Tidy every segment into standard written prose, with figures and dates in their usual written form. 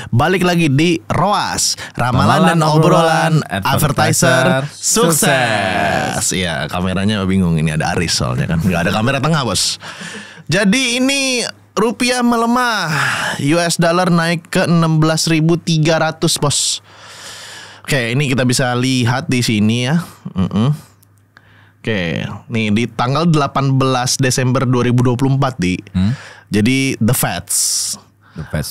Balik lagi di ROAS, Ramalan dan Obrolan Advertiser Sukses. Ya, kameranya bingung, ini ada Aris soalnya kan. Gak ada kamera tengah, bos. Jadi ini rupiah melemah, US dollar naik ke 16.300, bos. Oke, ini kita bisa lihat di sini ya. Oke, nih di tanggal 18 Desember 2024 di. Jadi The Feds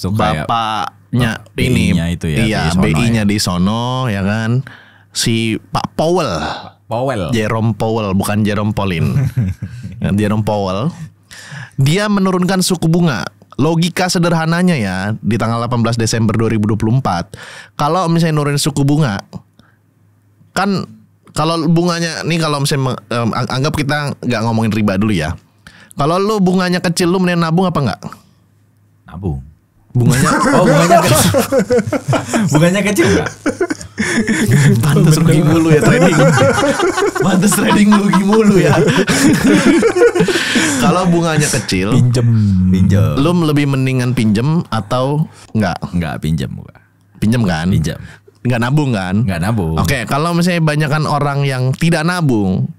tuh kayak bapaknya BI-nya ini, itu ya, iya, BI-nya di sono ya kan. Si Pak Powell. Jerome Powell, bukan Jerome Pauline. Jerome Powell. Dia menurunkan suku bunga. Logika sederhananya ya, di tanggal 18 Desember 2024, kalau misalnya nurunin suku bunga, kan kalau bunganya nih, kalau misalnya anggap kita nggak ngomongin riba dulu ya. Kalau lu bunganya kecil, lu mending nabung apa nggak? Nabung. Bunganya kecil. Bunganya kecil nggak? Pantes rugi mulu ya trading. Pantes trading rugi mulu ya. Kalau bunganya kecil, pinjem. Lu lebih mendingan pinjem atau nggak? Nggak, pinjem. Pinjem kan? Pinjem. Nggak nabung kan? Nggak nabung. Oke, kalau misalnya banyakan orang yang tidak nabung,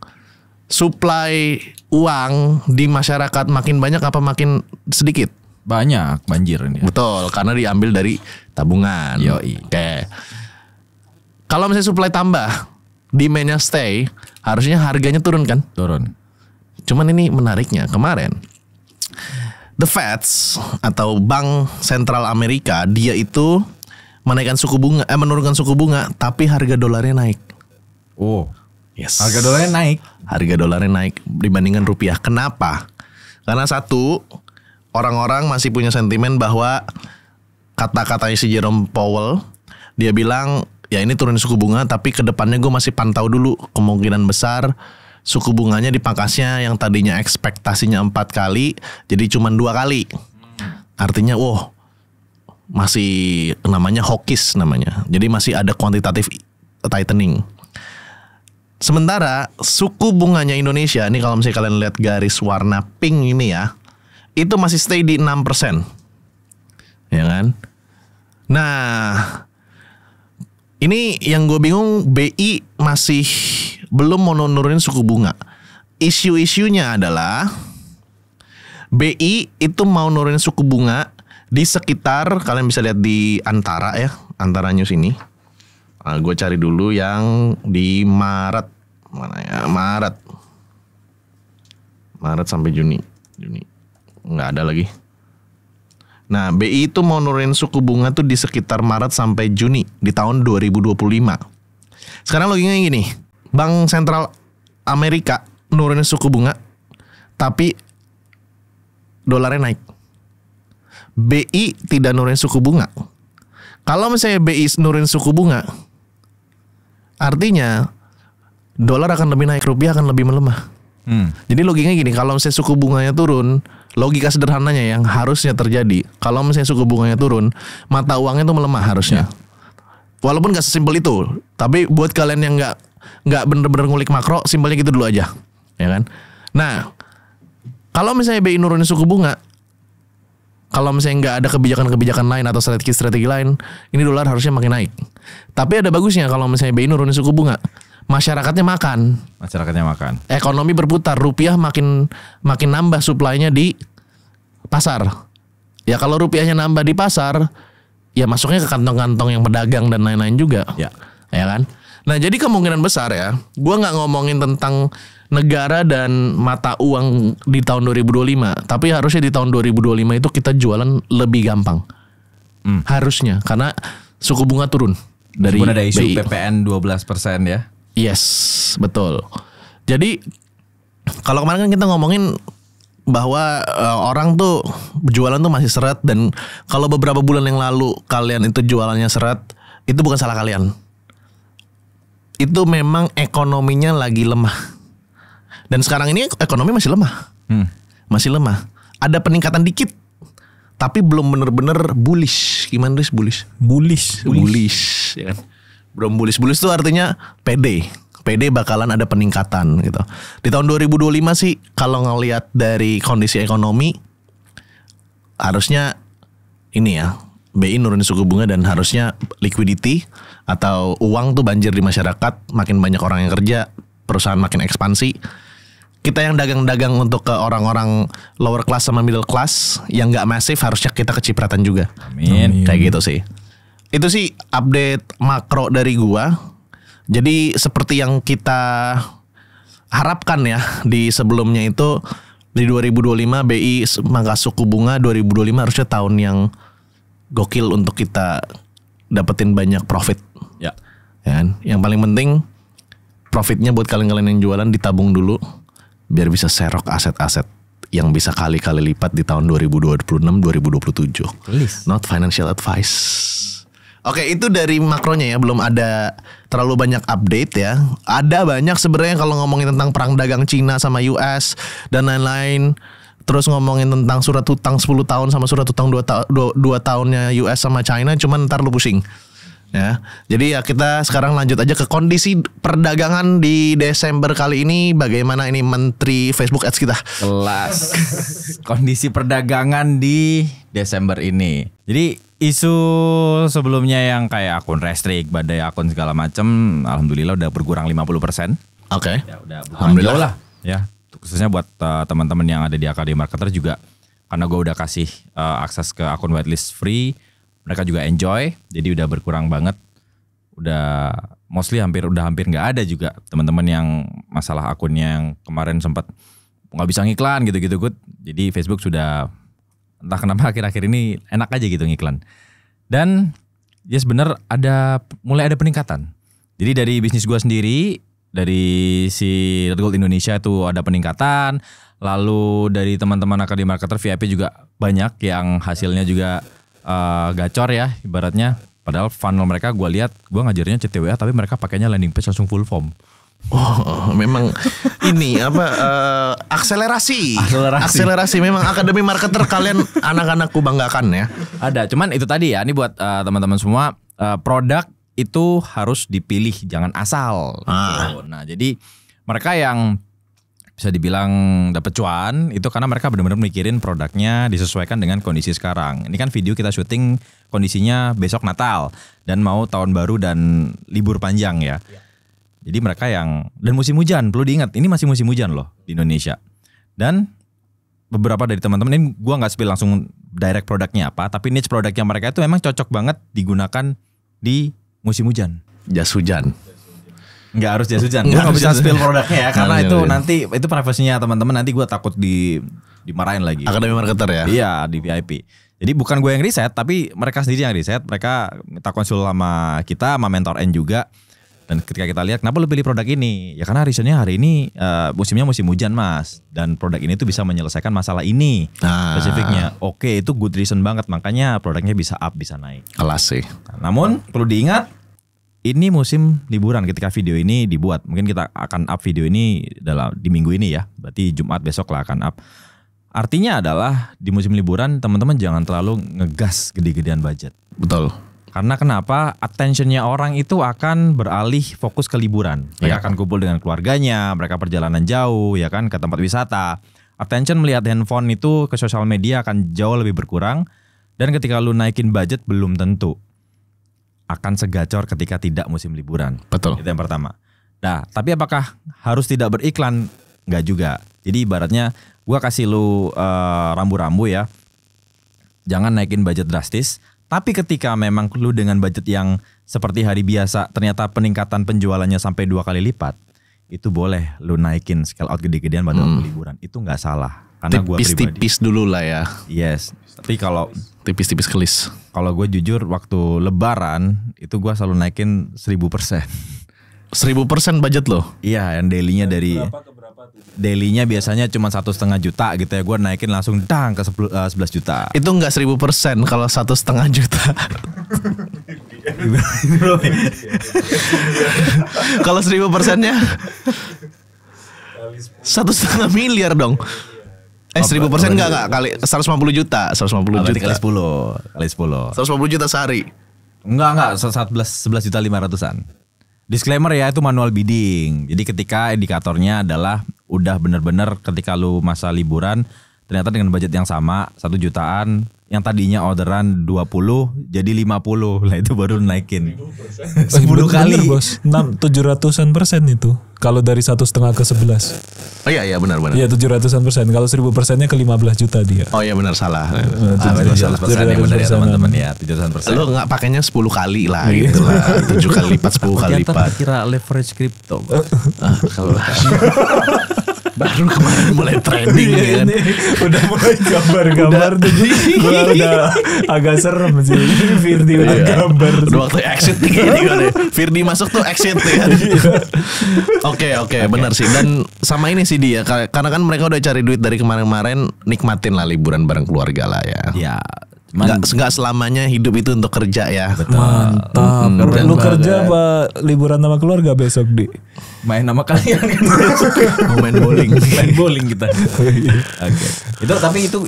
supply uang di masyarakat makin banyak apa makin sedikit? Banyak, banjir ini. Betul, karena diambil dari tabungan. Yoi. Oke. Kalau misalnya supply tambah, demand-nya stay, harusnya harganya turun kan? Turun. Cuman ini menariknya, kemarin The Feds atau Bank Sentral Amerika, dia itu menurunkan suku bunga, tapi harga dolarnya naik. Oh, yes. Harga dolarnya naik dibandingkan rupiah. Kenapa? Karena satu, orang-orang masih punya sentimen bahwa kata-katanya si Jerome Powell, dia bilang ya ini turunin suku bunga, tapi kedepannya gue masih pantau dulu, kemungkinan besar suku bunganya dipangkasnya yang tadinya ekspektasinya 4 kali jadi cuma 2 kali. Artinya masih namanya hawkish namanya. Jadi masih ada quantitative tightening. Sementara suku bunganya Indonesia, ini kalau misalnya kalian lihat garis warna pink ini ya, itu masih stay di 6%. Ya kan? Nah, ini yang gue bingung, BI masih belum mau nurunin suku bunga. Isu-isunya adalah BI itu mau nurunin suku bunga di sekitar, kalian bisa lihat di Antara ya, Antara News ini. Gue cari dulu yang di Maret. Mana ya? Maret sampai Juni. Nggak ada lagi. Nah, BI itu mau nurunin suku bunga tuh di sekitar Maret sampai Juni di tahun 2025. Sekarang logikanya gini, Bank Sentral Amerika nurunin suku bunga, tapi dolarnya naik. BI tidak nurunin suku bunga. Kalau misalnya BI nurunin suku bunga, artinya dolar akan lebih naik, rupiah akan lebih melemah. Jadi logikanya gini, kalau misalnya suku bunganya turun, logika sederhananya yang harusnya terjadi, kalau misalnya suku bunganya turun, mata uangnya itu melemah harusnya. Walaupun gak sesimpel itu, tapi buat kalian yang nggak bener-bener ngulik makro, simpelnya gitu dulu aja, ya kan? Nah, kalau misalnya BI nurunin suku bunga, kalau misalnya nggak ada kebijakan-kebijakan lain atau strategi lain, ini dolar harusnya makin naik. Tapi ada bagusnya kalau misalnya BI nurunin suku bunga, masyarakatnya makan. Ekonomi berputar, rupiah makin nambah supply-nya di pasar. Ya kalau rupiahnya nambah di pasar, ya masuknya ke kantong-kantong yang pedagang dan lain-lain juga. Ya kan? Nah, jadi kemungkinan besar ya, gua nggak ngomongin tentang negara dan mata uang di tahun 2025, tapi harusnya di tahun 2025 itu kita jualan lebih gampang. Harusnya, karena suku bunga turun dari isu BI. PPN 12% ya. Yes, betul. Jadi kalau kemarin kan kita ngomongin bahwa orang tuh jualan tuh masih seret, dan kalau beberapa bulan yang lalu kalian itu jualannya seret, itu bukan salah kalian. Itu memang ekonominya lagi lemah. Dan sekarang ini ekonomi masih lemah. Masih lemah. Ada peningkatan dikit, tapi belum bener-bener bullish. Gimana Riz bullish? Bullish, ya kan? Belum bullish. Bullish itu artinya pede bakalan ada peningkatan gitu. Di tahun 2025 sih kalau ngelihat dari kondisi ekonomi, harusnya ini ya, BI nurunin suku bunga dan harusnya liquidity atau uang tuh banjir di masyarakat, makin banyak orang yang kerja, perusahaan makin ekspansi. Kita yang dagang-dagang untuk ke orang-orang lower class sama middle class yang nggak masif harusnya kita kecipratan juga. Amin. Kayak gitu sih. Itu sih update makro dari gua. Jadi seperti yang kita harapkan ya di sebelumnya itu di 2025 BI mangkas suku bunga 2025 harusnya tahun yang gokil untuk kita dapetin banyak profit. Ya. Kan? Yang paling penting profitnya buat kalian-kalian yang jualan ditabung dulu biar bisa serok aset-aset yang bisa kali-kali lipat di tahun 2026-2027. Please. Not financial advice. Oke, itu dari makronya ya, belum ada terlalu banyak update ya. Ada banyak sebenarnya kalau ngomongin tentang perang dagang Cina sama US dan lain-lain. Terus ngomongin tentang surat hutang 10 tahun sama surat hutang 2 tahunnya US sama China, cuman ntar lu pusing. Ya. Jadi ya kita sekarang lanjut aja ke kondisi perdagangan di Desember kali ini. Bagaimana ini Menteri Facebook Ads kita? Kelas. Kondisi perdagangan di Desember ini. Jadi isu sebelumnya yang kayak akun restrict, badai akun segala macam, alhamdulillah udah berkurang 50%. Oke. Ya udah alhamdulillah lah ya. Khususnya buat teman-teman yang ada di Akademi Marketer juga, karena gue udah kasih akses ke akun whitelist free, mereka juga enjoy, jadi udah berkurang banget. Udah mostly hampir nggak ada juga teman-teman yang masalah akunnya yang kemarin sempat nggak bisa ngiklan gitu-gitu. Jadi Facebook sudah entah kenapa akhir-akhir ini enak aja gitu ngiklan. Dan yes bener mulai ada peningkatan. Jadi dari bisnis gue sendiri, dari si Red Gold Indonesia itu ada peningkatan. Lalu dari teman-teman Akademi Marketer VIP juga banyak yang hasilnya juga gacor ya ibaratnya. Padahal funnel mereka gue lihat, gue ngajarnya CTWA tapi mereka pakainya landing page langsung full form. Oh, memang ini apa akselerasi memang Akademi Marketer kalian anak-anakku banggakan ya. Ada, cuman itu tadi ya, ini buat teman-teman semua, produk itu harus dipilih, jangan asal. Gitu. Nah, jadi mereka yang bisa dibilang dapat cuan itu karena mereka benar-benar mikirin produknya disesuaikan dengan kondisi sekarang. Ini kan video kita syuting kondisinya besok Natal dan mau tahun baru dan libur panjang ya. Jadi mereka dan musim hujan, perlu diingat ini masih musim hujan loh di Indonesia. Dan beberapa dari teman-teman ini gue nggak spill langsung direct produknya apa, tapi niche produknya mereka itu memang cocok banget digunakan di musim hujan. Jas hujan. Nggak harus jas hujan. Gue nggak bisa spill produknya ya karena itu nanti itu privasinya teman-teman, nanti gue takut dimarahin lagi. Akademi Marketer ya? Iya di VIP. Jadi bukan gue yang riset tapi mereka sendiri yang riset. Mereka minta konsul sama kita, sama mentor N juga. Dan ketika kita lihat kenapa lu pilih produk ini, ya karena reasonnya hari ini musimnya musim hujan mas, dan produk ini tuh bisa menyelesaikan masalah ini spesifiknya. Oke, itu good reason banget, makanya produknya bisa up, bisa naik. Kelas sih. Namun perlu diingat ini musim liburan ketika video ini dibuat. Mungkin kita akan up video ini di minggu ini ya, berarti Jumat besok lah akan up. Artinya adalah di musim liburan teman-teman jangan terlalu ngegas gede-gedean budget. Betul. Karena kenapa? Attentionnya orang itu akan beralih fokus ke liburan. Mereka akan kumpul dengan keluarganya, mereka perjalanan jauh, ya kan, ke tempat wisata. Attention melihat handphone itu ke sosial media akan jauh lebih berkurang. Dan ketika lu naikin budget belum tentu akan segacor ketika tidak musim liburan. Betul. Itu yang pertama. Nah, tapi apakah harus tidak beriklan? Enggak juga. Jadi ibaratnya gua kasih lu rambu-rambu ya. Jangan naikin budget drastis. Tapi ketika memang lu dengan budget yang seperti hari biasa ternyata peningkatan penjualannya sampai 2 kali lipat, itu boleh lu naikin scale out gede-gedean pada waktu liburan. Itu nggak salah. Karena tipis-tipis dulu lah ya. Yes. Tapi kalau tipis-tipis kelis. Kalau gue jujur waktu lebaran itu gue selalu naikin 1000%. 1000% budget loh? Iya, yang daily-nya dari daily-nya biasanya cuma 1,5 juta gitu ya, gue naikin langsung dang ke 11 juta. Itu nggak 1000% kalau 1,5 juta. Kalau 1000%-nya 1,5 miliar dong. 1000% enggak kali 150 juta. 150 juta kali 10. 150 juta sehari. Enggak 11 juta 500-an. Disclaimer ya, itu manual bidding. Jadi ketika indikatornya adalah udah bener-bener ketika lu masa liburan ternyata dengan budget yang sama 1 jutaan yang tadinya orderan 20 jadi 50. Lah itu baru naikin 10 Bener, kali. bos. 700% itu. Kalau dari 1,5 ke 11. Oh iya benar. Iya 700%. Kalau 1000%-nya ke 15 juta dia. Oh iya benar salah. 700% yang benar ya teman-teman ya, 700%. Lu nggak pakainya 10 kali lah gitu lah. 7 kali lipat 10 kali lipat. Kira leverage crypto. Kalau baru kemarin mulai trading ya kan. Udah mulai gambar-gambar tuh. Gue udah agak serem sih. Firdi udah gambar. Udah waktu exit nih gini kan ya. Firdi masuk tuh exit ya. Oke, benar sih. Dan sama ini sih dia, karena kan mereka udah cari duit dari kemarin-kemarin, nikmatin lah liburan bareng keluarga lah ya. Ya, Nggak selamanya hidup itu untuk kerja ya. Mantap. Lu kerja apa liburan sama keluarga besok di? main sama kalian kan. Mau main bowling. Main bowling kita. Oke.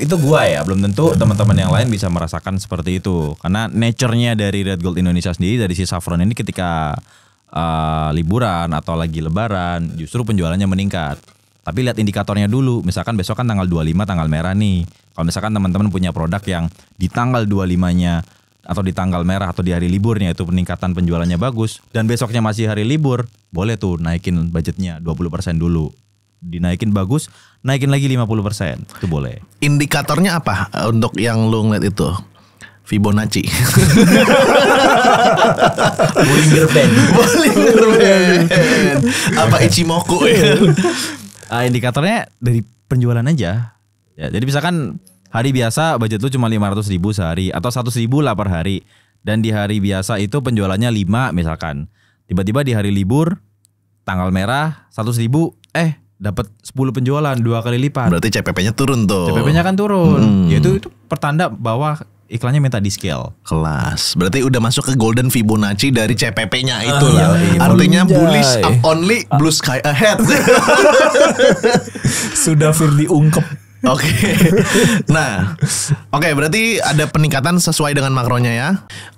Itu gua ya, belum tentu teman-teman yang lain bisa merasakan seperti itu. Karena nature-nya dari Red Gold Indonesia sendiri, dari si Saffron ini ketika liburan atau lagi lebaran justru penjualannya meningkat. Tapi lihat indikatornya dulu. Misalkan besok kan tanggal 25 tanggal merah nih. Kalau misalkan teman-teman punya produk yang di tanggal 25-nya atau di tanggal merah atau di hari liburnya itu peningkatan penjualannya bagus dan besoknya masih hari libur, boleh tuh naikin budgetnya 20% dulu. Dinaikin bagus, naikin lagi 50%. Itu boleh. Indikatornya apa untuk yang lu ngeliat itu? Fibonacci. Bollinger Band. Apa Ichimoku ya? Indikatornya dari penjualan aja. Ya, jadi misalkan hari biasa budget lu cuma 500.000 sehari atau 100.000 lah per hari. Dan di hari biasa itu penjualannya 5 misalkan. Tiba-tiba di hari libur tanggal merah 100.000 dapat 10 penjualan 2 kali lipat. Berarti CPP-nya turun tuh. CPP-nya kan turun. Ya itu pertanda bahwa iklannya minta di scale. Kelas. Berarti udah masuk ke golden Fibonacci dari CPP-nya itu lah. iya. Artinya Anjay. bullish up only, blue sky ahead. Sudah Firdi ungkep. Oke. Nah, oke, berarti ada peningkatan sesuai dengan makronya ya.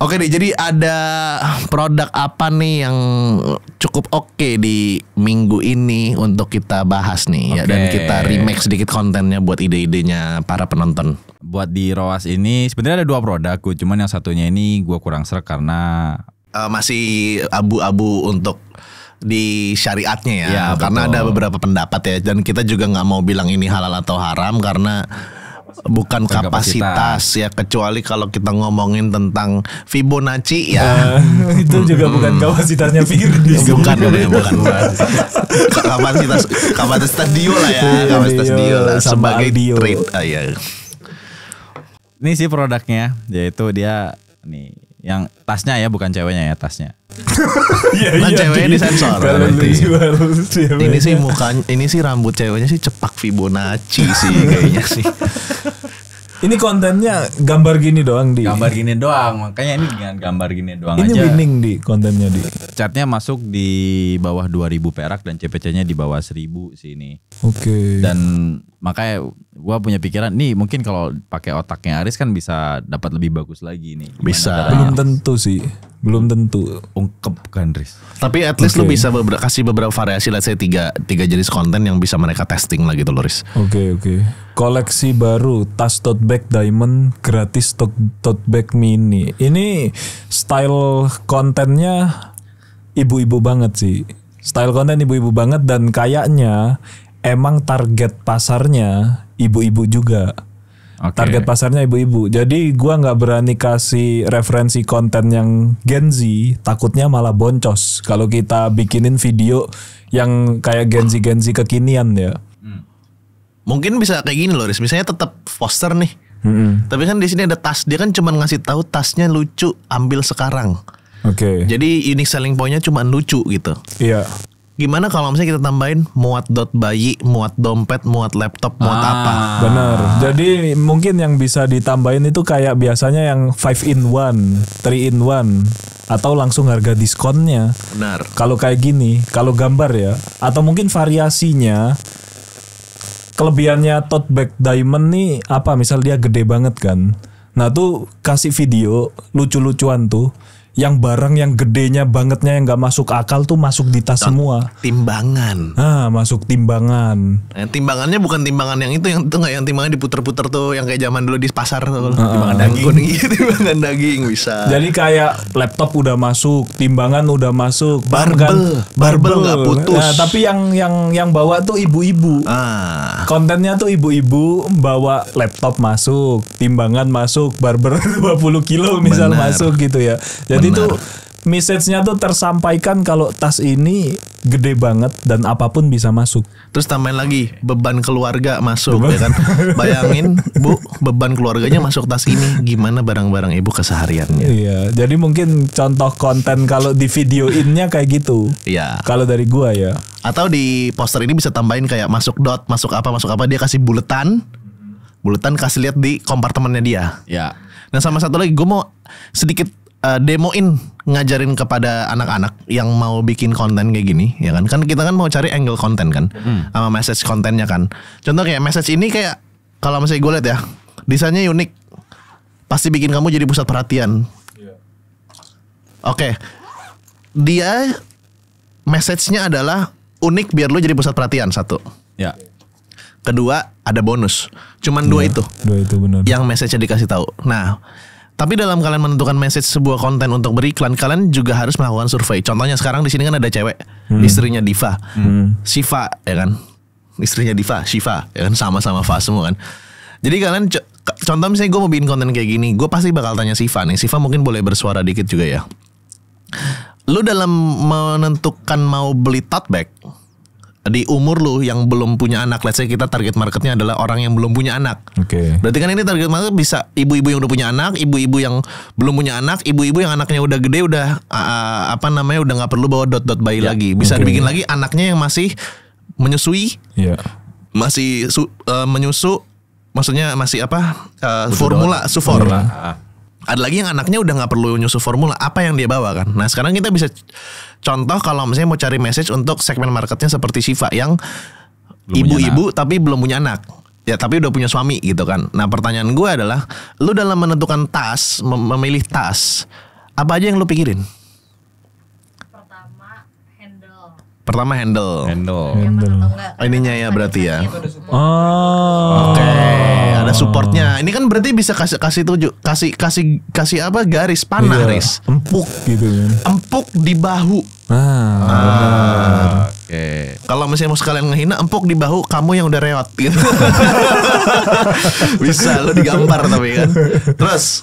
Oke deh, jadi ada produk apa nih yang cukup oke di minggu ini untuk kita bahas nih ya, dan Oke. kita remake sedikit kontennya buat ide-idenya para penonton. Buat di ROAS ini sebenarnya ada 2 produk, cuman yang satunya ini gue kurang srek karena Masih abu-abu untuk di syariatnya ya, Ya, karena betul. ada beberapa pendapat ya, dan kita juga nggak mau bilang ini halal atau haram karena bukan kapasitas ya, kecuali kalau kita ngomongin tentang Fibonacci ya. Itu juga bukan kapasitasnya Firdi. bukan kapasitas Dio lah ya, kapasitas Dio lah Sama sebagai Aldio. trade. Ya. ini sih produknya, yaitu dia nih yang tasnya ya, bukan ceweknya ya, tasnya. Kan ceweknya disensor Kalau lu berarti. jual ceweknya. Ini sih mukanya, ini sih rambut ceweknya sih cepak Fibonacci sih kayaknya sih. Ini kontennya gambar gini doang di. Gambar gini doang, makanya ini dengan gambar gini doang Ini aja. winning di kontennya di. Catnya masuk di bawah 2.000 perak dan CPC-nya di bawah 1.000 sih ini. Oke. Dan makanya gua punya pikiran nih, mungkin kalau pakai otaknya Aris kan bisa dapat lebih bagus lagi nih. Gimana Bisa. caranya? Belum tentu sih. Belum tentu. Ungkep kan Riz. Tapi at least lu Oke. bisa kasih beberapa variasi, let's say tiga jenis konten yang bisa mereka testing lah gitu loh, Riz. Oke. Koleksi baru tas tote bag diamond gratis tote bag mini. Ini style kontennya ibu-ibu banget sih. Style konten ibu-ibu banget dan kayaknya emang target pasarnya ibu-ibu juga. Oke. Target pasarnya ibu-ibu. Jadi gua nggak berani kasih referensi konten yang Gen Z, takutnya malah boncos kalau kita bikinin video yang kayak Gen Z kekinian ya. Mungkin bisa kayak gini loh, Riz. Misalnya tetap poster nih. Tapi kan di sini ada tas. Dia kan cuma ngasih tahu tasnya lucu, ambil sekarang. Oke. Jadi unique selling point-nya cuma lucu gitu. Iya. Gimana kalau misalnya kita tambahin muat dot bayi, muat dompet, muat laptop, muat apa? Benar. Jadi mungkin yang bisa ditambahin itu kayak biasanya yang 5 in 1, 3 in 1 atau langsung harga diskonnya. Benar. Kalau kayak gini, kalau gambar ya, atau mungkin variasinya, kelebihannya tote bag diamond nih apa? Misal dia gede banget kan. Nah tuh kasih video lucu-lucuan tuh yang barang yang gedenya bangetnya yang nggak masuk akal tuh masuk di tas semua. Timbangan. Masuk timbangan. Timbangannya bukan timbangan yang itu, yang tuh nggak, yang timbangan diputer-puter tuh, yang kayak zaman dulu di pasar tuh. Timbangan daging. Timbangan daging bisa. Jadi kayak laptop udah masuk, timbangan udah masuk, barbel nggak putus. Nah, tapi yang bawa tuh ibu-ibu. Kontennya tuh ibu-ibu bawa laptop masuk, timbangan masuk, barber 20 kilo misal masuk gitu ya. Jadi tuh message-nya tuh tersampaikan kalau tas ini gede banget dan apapun bisa masuk. Terus tambahin lagi beban keluarga masuk ya kan. Bayangin Bu, beban keluarganya masuk tas ini, gimana barang-barang ibu kesehariannya. Iya, jadi mungkin contoh konten kalau di videoinnya kayak gitu. Iya. Kalau dari gua ya. Atau di poster ini bisa tambahin kayak masuk dot, masuk apa, dia kasih buletan kasih lihat di kompartemennya dia. Ya. Dan sama satu lagi gue mau sedikit demoin, ngajarin kepada anak-anak yang mau bikin konten kayak gini, ya kan? Kan kita kan mau cari angle konten kan, sama message kontennya kan. Contoh kayak message ini kayak kalau misalnya gue lihat ya, desainnya unik, pasti bikin kamu jadi pusat perhatian. Oke, dia message-nya adalah unik biar lu jadi pusat perhatian, satu. Ya. Kedua, ada bonus. Cuman dua itu. Dua itu benar. Yang message-nya dikasih tahu. Nah, tapi dalam kalian menentukan message sebuah konten untuk beriklan, kalian juga harus melakukan survei. Contohnya sekarang di sini kan ada cewek, istrinya Diva, Shiva, ya kan? Istrinya Diva, Shiva, ya kan? Sama-sama Fa semua kan. Jadi kalian contoh misalnya gue mau bikin konten kayak gini, gue pasti bakal tanya Shiva nih. Shiva mungkin boleh bersuara dikit juga ya. Lu dalam menentukan mau beli tote bag di umur lu yang belum punya anak, let's say kita target marketnya adalah orang yang belum punya anak. Oke. Berarti kan ini target market bisa ibu-ibu yang udah punya anak, ibu-ibu yang belum punya anak, ibu-ibu yang anaknya udah gede, udah udah nggak perlu bawa dot bayi lagi. Bisa dibikin lagi anaknya yang masih menyusui, masih menyusu, maksudnya masih formula, sufor. Ada lagi yang anaknya udah nggak perlu nyusu formula, apa yang dia bawa kan. Nah sekarang kita bisa contoh kalau misalnya mau cari message untuk segmen marketnya seperti Shiva yang ibu-ibu tapi belum punya anak, ya tapi udah punya suami gitu kan. Nah pertanyaan gue adalah, lu dalam menentukan tas, memilih tas, apa aja yang lu pikirin? Pertama handle. Ininya ya berarti ya. Oke, ada supportnya. Ini kan berarti bisa kasih apa, garis panah, Riz. Empuk gitu kan. Empuk di bahu. Oke. Kalau misalnya mau sekalian ngehina, empuk di bahu kamu yang udah reot gitu. Bisa lo digambar tapi kan. Terus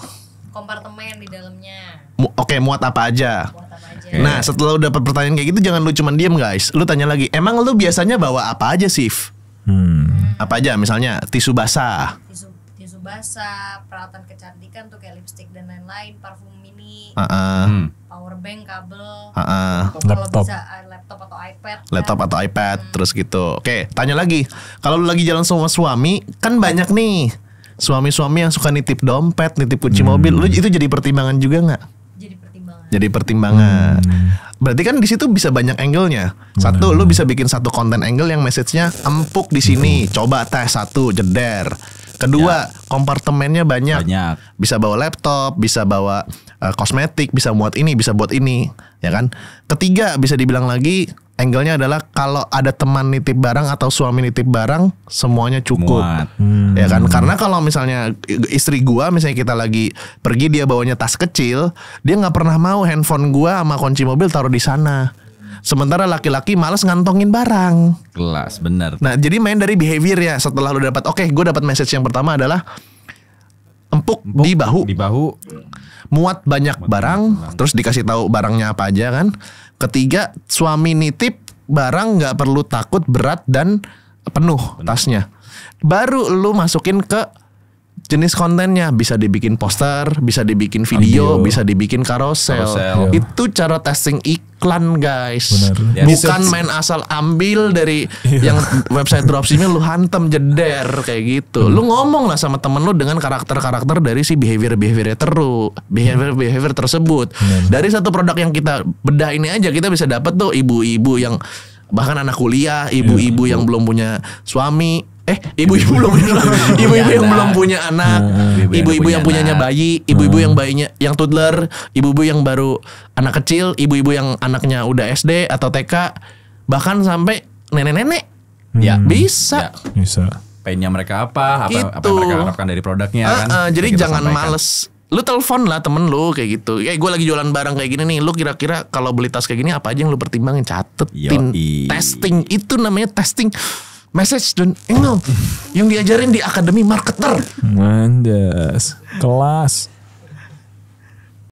kompartemen di dalamnya. Oke, muat apa aja? Nah setelah udah dapat pertanyaan kayak gitu, jangan lu cuma diem guys. Lu tanya lagi, emang lu biasanya bawa apa aja sih? Apa aja, misalnya tisu basah, tisu basah, peralatan kecantikan tuh kayak lipstick dan lain-lain, parfum mini, power bank, kabel, kalau bisa laptop atau iPad, terus gitu. Oke, tanya lagi, kalau lu lagi jalan sama suami, kan banyak nih suami-suami yang suka nitip dompet, nitip kunci mobil. Lu itu jadi pertimbangan juga nggak? Jadi pertimbangan. Berarti kan di situ bisa banyak angle-nya. Satu, lu bisa bikin satu konten angle yang message-nya empuk di sini. Coba tes satu, jeder. Kedua, kompartemennya banyak. Bisa bawa laptop, bisa bawa kosmetik, bisa buat ini, bisa buat ini, ya kan? Ketiga, bisa dibilang lagi angle-nya adalah kalau ada teman nitip barang atau suami nitip barang, semuanya cukup. Ya kan? Karena kalau misalnya istri gua, misalnya kita lagi pergi, dia bawanya tas kecil, dia nggak pernah mau handphone gua sama kunci mobil taruh di sana. Sementara laki-laki malas ngantongin barang. Kelas, bener. Nah, jadi main dari behavior ya. Setelah lu dapat, oke, gue dapat message yang pertama adalah empuk di bahu. Muat banyak barang, terus dikasih tahu barangnya apa aja kan. Ketiga, suami nitip barang nggak perlu takut berat dan penuh tasnya. Baru lu masukin ke jenis kontennya, bisa dibikin poster, bisa dibikin video, bisa dibikin karosel. Itu cara testing iklan guys. Benar. Bukan main asal ambil dari yang website dropshipnya lu hantem jeder kayak gitu. Lu ngomong lah sama temen lu dengan karakter-karakter dari si behavior tersebut. Dari satu produk yang kita bedah ini aja kita bisa dapat tuh ibu-ibu yang bahkan anak kuliah, ibu-ibu yang belum punya suami, ibu-ibu belum punya ibu-ibu yang belum punya anak, ibu-ibu yang punyanya bayi, ibu-ibu yang bayinya yang toddler, ibu-ibu yang baru anak kecil, ibu-ibu yang anaknya udah SD atau TK, bahkan sampai nenek-nenek. Ya, bisa. Painnya mereka apa gitu. Apa yang mereka harapkan dari produknya kan. Jadi jangan males. Lu telepon lah temen lu kayak gitu. Gue lagi jualan barang kayak gini nih. Lu kira-kira kalau beli tas kayak gini apa aja yang lu pertimbangin, catetin. Testing itu namanya testing. Message dan yang diajarin di Akademi Marketer. Mandas, kelas.